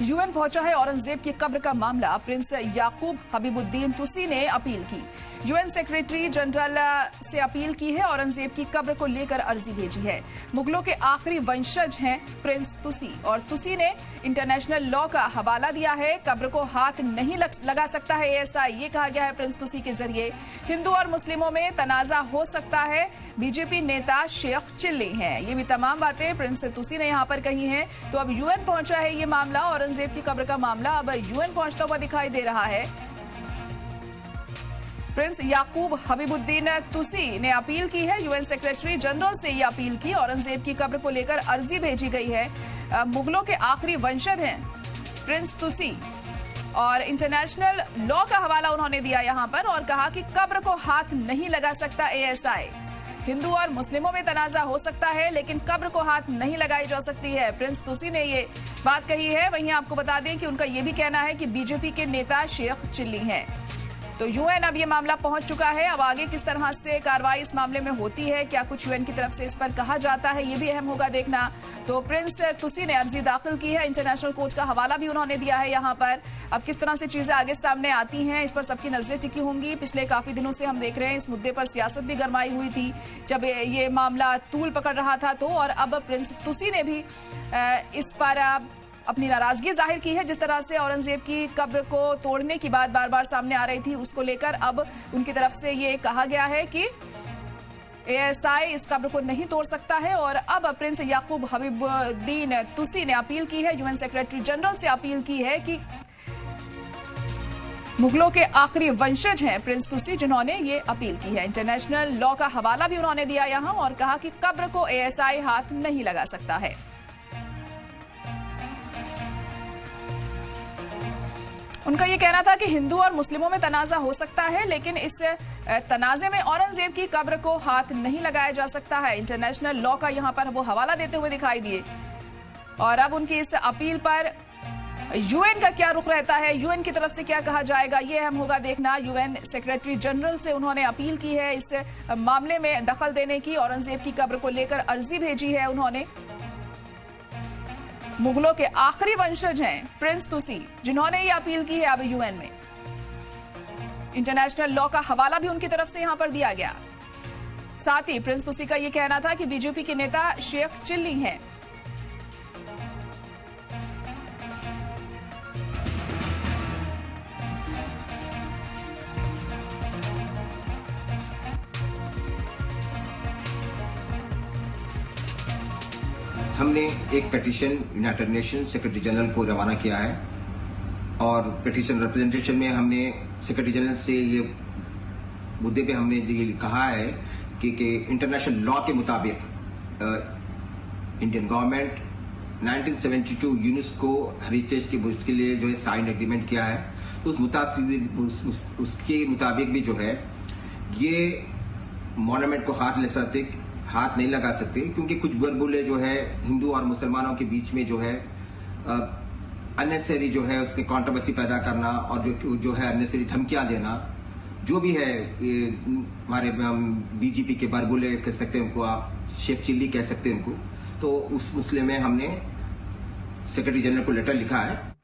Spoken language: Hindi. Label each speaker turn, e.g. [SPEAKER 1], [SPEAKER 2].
[SPEAKER 1] यूएन पहुंचा है औरंगजेब की कब्र का मामला। प्रिंस याकूब हबीबुद्दीन तुसी ने अपील की। यूएन सेक्रेटरी जनरल से अपील की है, औरंगजेब की कब्र को लेकर अर्जी भेजी है। मुगलों के आखिरी वंशज हैं प्रिंस तुसी, और तुसी ने इंटरनेशनल लॉ का हवाला दिया है। कब्र को हाथ नहीं लगा सकता है एएसआई, ये कहा गया है प्रिंस तुसी के जरिए। हिंदू और मुस्लिमों में तनाजा हो सकता है, बीजेपी नेता शेख चिल्ली हैं। ये भी तमाम बातें प्रिंस तुसी ने यहाँ पर कही हैं। तो अब यूएन पहुंचा है ये मामला, औरंगजेब की कब्र का मामला अब यूएन पहुंचता हुआ दिखाई दे रहा है। प्रिंस याकूब हबीबुद्दीन तुसी ने अपील की है, यूएन सेक्रेटरी जनरल से ये अपील की। औरंगजेब की कब्र को लेकर अर्जी भेजी गई है। मुगलों के आखिरी वंशज हैं प्रिंस तुसी, और इंटरनेशनल लॉ का हवाला उन्होंने दिया यहां पर, और कहा कि कब्र को हाथ नहीं लगा सकता एएसआई। हिंदू और मुस्लिमों में तनाजा हो सकता है, लेकिन कब्र को हाथ नहीं लगाई जा सकती है। प्रिंस तुसी ने ये बात कही है। वहीं आपको बता दें कि उनका ये भी कहना है कि बीजेपी के नेता शेख चिल्ली हैं। तो यूएन अब ये मामला पहुंच चुका है। अब आगे किस तरह से कार्रवाई इस मामले में होती है, क्या कुछ यूएन की तरफ से इस पर कहा जाता है, ये भी अहम होगा देखना। तो प्रिंस तुसी ने अर्जी दाखिल की है, इंटरनेशनल कोर्ट का हवाला भी उन्होंने दिया है यहाँ पर। अब किस तरह से चीजें आगे सामने आती हैं, इस पर सबकी नजरें टिकी होंगी। पिछले काफी दिनों से हम देख रहे हैं इस मुद्दे पर सियासत भी गरमाई हुई थी जब ये मामला तूल पकड़ रहा था। तो और अब प्रिंस तुसी ने भी इस पर अपनी नाराजगी जाहिर की है। जिस तरह से औरंगजेब की कब्र को तोड़ने की बात बार बार सामने आ रही थी, उसको लेकर अब उनकी तरफ से ये कहा गया है कि एएसआई इस कब्र को नहीं तोड़ सकता है। और अब प्रिंस याकूब हबीबुद्दीन तुसी ने अपील की है, यूएन सेक्रेटरी जनरल से अपील की है कि मुगलों के आखिरी वंशज हैं प्रिंस तुसी, जिन्होंने ये अपील की है। इंटरनेशनल लॉ का हवाला भी उन्होंने दिया यहां, और कहा कि कब्र को एएसआई हाथ नहीं लगा सकता है। उनका ये कहना था कि हिंदू और मुस्लिमों में तनाजा हो सकता है, लेकिन इस तनाजे में औरंगजेब की कब्र को हाथ नहीं लगाया जा सकता है। इंटरनेशनल लॉ का यहाँ पर वो हवाला देते हुए दिखाई दिए। और अब उनकी इस अपील पर यूएन का क्या रुख रहता है, यूएन की तरफ से क्या कहा जाएगा, ये अहम होगा देखना। यूएन सेक्रेटरी जनरल से उन्होंने अपील की है इस मामले में दखल देने की। औरंगजेब की कब्र को लेकर अर्जी भेजी है उन्होंने। मुगलों के आखिरी वंशज हैं प्रिंस तुसी, जिन्होंने ये अपील की है अब यूएन में। इंटरनेशनल लॉ का हवाला भी उनकी तरफ से यहां पर दिया गया। साथ ही प्रिंस तुसी का ये कहना था कि बीजेपी के नेता शेख चिल्ली हैं।
[SPEAKER 2] हमने एक petition United nation secretary general को रवाना किया है, और पिटीशन रिप्रेजेंटेशन में हमने सेक्रेटरी जनरल से ये मुद्दे पे हमने ये कहा है कि इंटरनेशनल लॉ के मुताबिक इंडियन गवर्नमेंट 1972 यूनेस्को हेरिटेज के बुस्ट के लिए जो है साइन एग्रीमेंट किया है। उसके मुताबिक भी जो है ये मॉन्यूमेंट को हाथ नहीं लगा सकते, क्योंकि कुछ बुलबुले जो है हिंदू और मुसलमानों के बीच में जो है अननेसेसरी जो है उसके कंट्रोवर्सी पैदा करना, और जो है अननेसेसरी धमकियां देना, जो भी है हमारे बीजेपी के बुलबुले कह सकते हैं उनको, आप शेख चिल्ली कह सकते हैं उनको। तो उस मसले में हमने सेक्रेटरी जनरल को लेटर लिखा है।